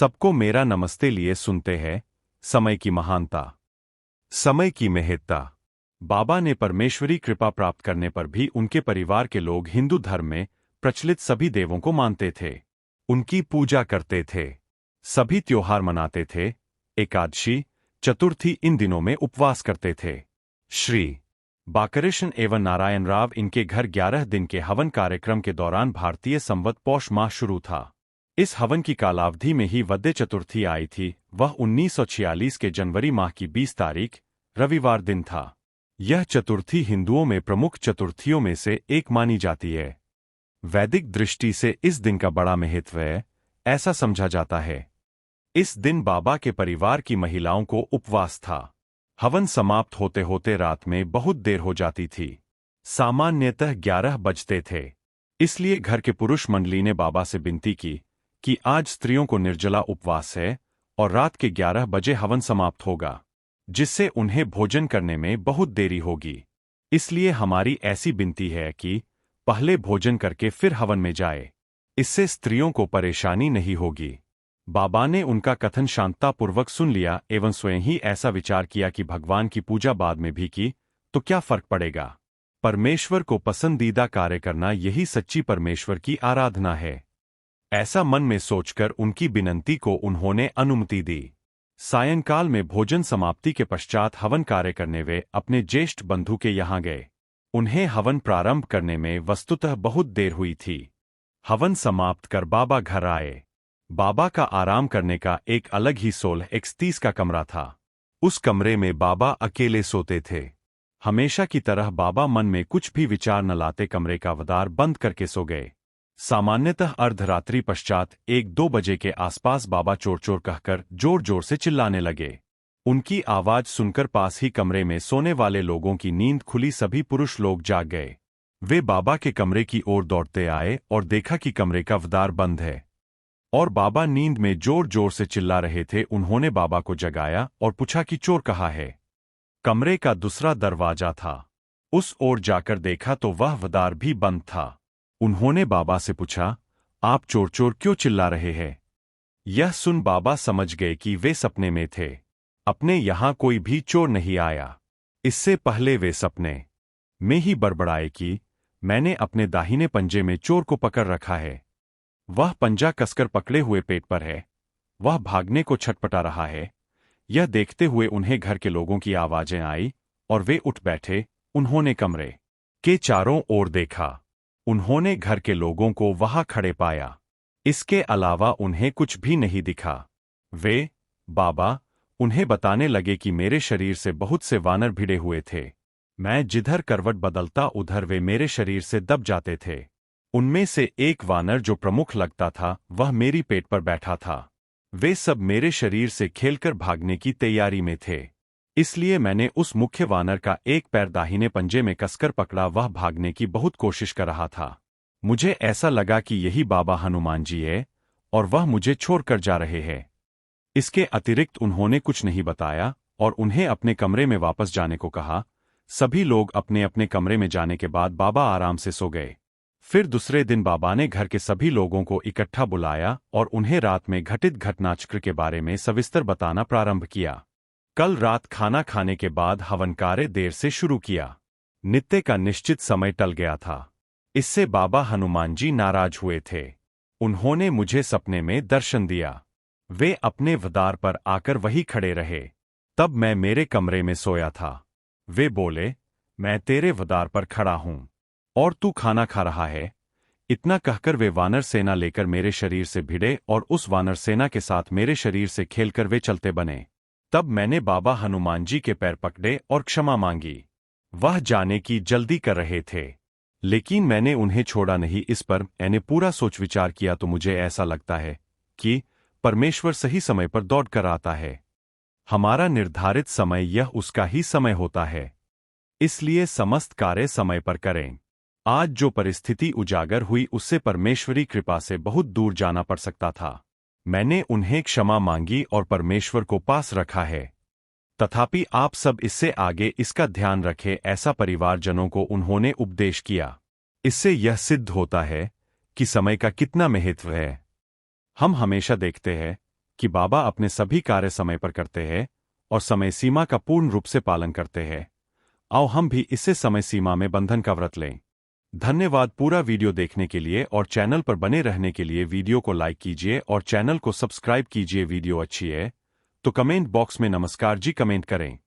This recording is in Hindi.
सबको मेरा नमस्ते लिए सुनते हैं। समय की महानता, समय की महत्ता। बाबा ने परमेश्वरी कृपा प्राप्त करने पर भी उनके परिवार के लोग हिंदू धर्म में प्रचलित सभी देवों को मानते थे, उनकी पूजा करते थे, सभी त्योहार मनाते थे, एकादशी, चतुर्थी इन दिनों में उपवास करते थे। श्री बाककृष्ण एवं नारायण राव इनके घर 11 दिन के हवन कार्यक्रम के दौरान भारतीय संवत पौष माह शुरू था। इस हवन की कालावधि में ही वद्य चतुर्थी आई थी। वह 1946 के जनवरी माह की 20 तारीख रविवार दिन था। यह चतुर्थी हिंदुओं में प्रमुख चतुर्थियों में से एक मानी जाती है। वैदिक दृष्टि से इस दिन का बड़ा महत्व है, ऐसा समझा जाता है। इस दिन बाबा के परिवार की महिलाओं को उपवास था। हवन समाप्त होते होते रात में बहुत देर हो जाती थी। सामान्यतः 11 बजते थे। इसलिए घर के पुरुष मंडली ने बाबा से विनती की कि आज स्त्रियों को निर्जला उपवास है और रात के 11 बजे हवन समाप्त होगा, जिससे उन्हें भोजन करने में बहुत देरी होगी। इसलिए हमारी ऐसी विनती है कि पहले भोजन करके फिर हवन में जाए। इससे स्त्रियों को परेशानी नहीं होगी। बाबा ने उनका कथन शांततापूर्वक सुन लिया एवं स्वयं ही ऐसा विचार किया कि भगवान की पूजा बाद में भी की तो क्या फर्क पड़ेगा। परमेश्वर को पसंदीदा कार्य करना यही सच्ची परमेश्वर की आराधना है। ऐसा मन में सोचकर उनकी विनती को उन्होंने अनुमति दी। सायंकाल में भोजन समाप्ति के पश्चात हवन कार्य करने वे अपने ज्येष्ठ बंधु के यहाँ गए। उन्हें हवन प्रारंभ करने में वस्तुतः बहुत देर हुई थी। हवन समाप्त कर बाबा घर आए। बाबा का आराम करने का एक अलग ही 16x30 का कमरा था। उस कमरे में बाबा अकेले सोते थे। हमेशा की तरह बाबा मन में कुछ भी विचार न लाते कमरे का द्वार बंद करके सो गए। सामान्यतः अर्धरात्रि पश्चात 1-2 बजे के आसपास बाबा चोर चोर कहकर जोर जोर से चिल्लाने लगे। उनकी आवाज सुनकर पास ही कमरे में सोने वाले लोगों की नींद खुली। सभी पुरुष लोग जाग गए। वे बाबा के कमरे की ओर दौड़ते आए और देखा कि कमरे का द्वार बंद है और बाबा नींद में जोर जोर से चिल्ला रहे थे। उन्होंने बाबा को जगाया और पूछा कि चोर कहाँ है। कमरे का दूसरा दरवाजा था। उस ओर जाकर देखा तो वह द्वार भी बंद था। उन्होंने बाबा से पूछा, आप चोर चोर क्यों चिल्ला रहे हैं। यह सुन बाबा समझ गए कि वे सपने में थे। अपने यहाँ कोई भी चोर नहीं आया। इससे पहले वे सपने में ही बड़बड़ाए कि मैंने अपने दाहिने पंजे में चोर को पकड़ रखा है। वह पंजा कसकर पकड़े हुए पेट पर है। वह भागने को छटपटा रहा है। यह देखते हुए उन्हें घर के लोगों की आवाजें आई और वे उठ बैठे। उन्होंने कमरे के चारों ओर देखा। उन्होंने घर के लोगों को वहां खड़े पाया। इसके अलावा उन्हें कुछ भी नहीं दिखा। बाबा उन्हें बताने लगे कि मेरे शरीर से बहुत से वानर भिड़े हुए थे। मैं जिधर करवट बदलता उधर वे मेरे शरीर से दब जाते थे। उनमें से एक वानर जो प्रमुख लगता था वह मेरी पेट पर बैठा था। वे सब मेरे शरीर से खेलकर भागने की तैयारी में थे। इसलिए मैंने उस मुख्य वानर का एक पैर दाहिने पंजे में कसकर पकड़ा। वह भागने की बहुत कोशिश कर रहा था। मुझे ऐसा लगा कि यही बाबा हनुमान जी है और वह मुझे छोड़कर जा रहे हैं। इसके अतिरिक्त उन्होंने कुछ नहीं बताया और उन्हें अपने कमरे में वापस जाने को कहा। सभी लोग अपने अपने कमरे में जाने के बाद बाबा आराम से सो गए। फिर दूसरे दिन बाबा ने घर के सभी लोगों को इकट्ठा बुलाया और उन्हें रात में घटित घटनाचक्र के बारे में सविस्तर बताना प्रारंभ किया। कल रात खाना खाने के बाद हवन कार्य देर से शुरू किया। नित्य का निश्चित समय टल गया था। इससे बाबा हनुमान जी नाराज हुए थे। उन्होंने मुझे सपने में दर्शन दिया। वे अपने द्वार पर आकर वहीं खड़े रहे। तब मैं मेरे कमरे में सोया था। वे बोले, मैं तेरे द्वार पर खड़ा हूं और तू खाना खा रहा है। इतना कहकर वे वानर सेना लेकर मेरे शरीर से भिड़े और उस वानर सेना के साथ मेरे शरीर से खेलकर वे चलते बने। तब मैंने बाबा हनुमान जी के पैर पकड़े और क्षमा मांगी। वह जाने की जल्दी कर रहे थे, लेकिन मैंने उन्हें छोड़ा नहीं। इस पर मैंने पूरा सोच विचार किया तो मुझे ऐसा लगता है कि परमेश्वर सही समय पर दौड़ कर आता है। हमारा निर्धारित समय यह उसका ही समय होता है। इसलिए समस्त कार्य समय पर करें। आज जो परिस्थिति उजागर हुई उससे परमेश्वरी कृपा से बहुत दूर जाना पड़ सकता था। मैंने उन्हें क्षमा मांगी और परमेश्वर को पास रखा है। तथापि आप सब इससे आगे इसका ध्यान रखें, ऐसा परिवारजनों को उन्होंने उपदेश किया। इससे यह सिद्ध होता है कि समय का कितना महत्व है। हम हमेशा देखते हैं कि बाबा अपने सभी कार्य समय पर करते हैं और समय सीमा का पूर्ण रूप से पालन करते हैं। आओ हम भी इससे समय सीमा में बंधन का व्रत लें। धन्यवाद पूरा वीडियो देखने के लिए और चैनल पर बने रहने के लिए। वीडियो को लाइक कीजिए और चैनल को सब्सक्राइब कीजिए। वीडियो अच्छी है तो कमेंट बॉक्स में नमस्कार जी कमेंट करें।